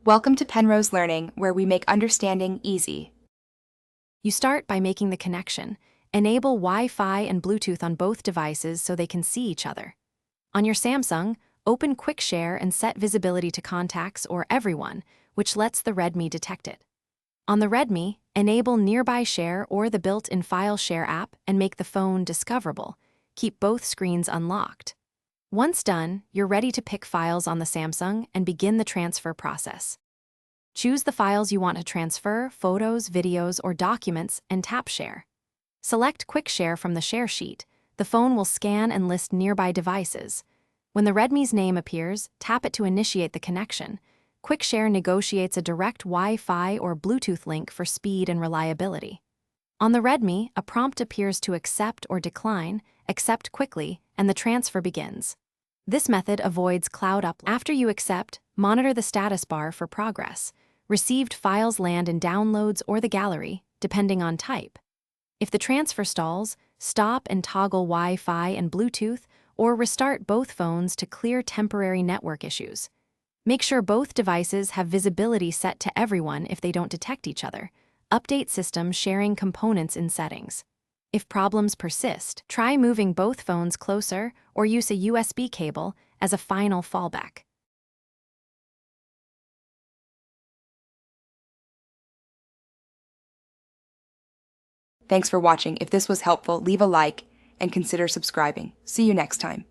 Welcome to Penrose Learning, where we make understanding easy. You start by making the connection. Enable Wi-Fi and Bluetooth on both devices so they can see each other. On your Samsung, open Quick Share and set visibility to contacts or everyone, which lets the Redmi detect it. On the Redmi, enable Nearby Share or the built-in File Share app and make the phone discoverable. Keep both screens unlocked. Once done, you're ready to pick files on the Samsung and begin the transfer process. Choose the files you want to transfer, photos, videos, or documents, and tap Share. Select Quick Share from the share sheet. The phone will scan and list nearby devices. When the Redmi's name appears, tap it to initiate the connection. Quick Share negotiates a direct Wi-Fi or Bluetooth link for speed and reliability. On the Redmi, a prompt appears to accept or decline. Accept quickly, and the transfer begins. This method avoids cloud upload. After you accept, monitor the status bar for progress. Received files land in downloads or the gallery, depending on type. If the transfer stalls, stop and toggle Wi-Fi and Bluetooth, or restart both phones to clear temporary network issues. Make sure both devices have visibility set to everyone if they don't detect each other. Update system sharing components in settings. If problems persist, try moving both phones closer or use a USB cable as a final fallback. Thanks for watching. If this was helpful, leave a like and consider subscribing. See you next time.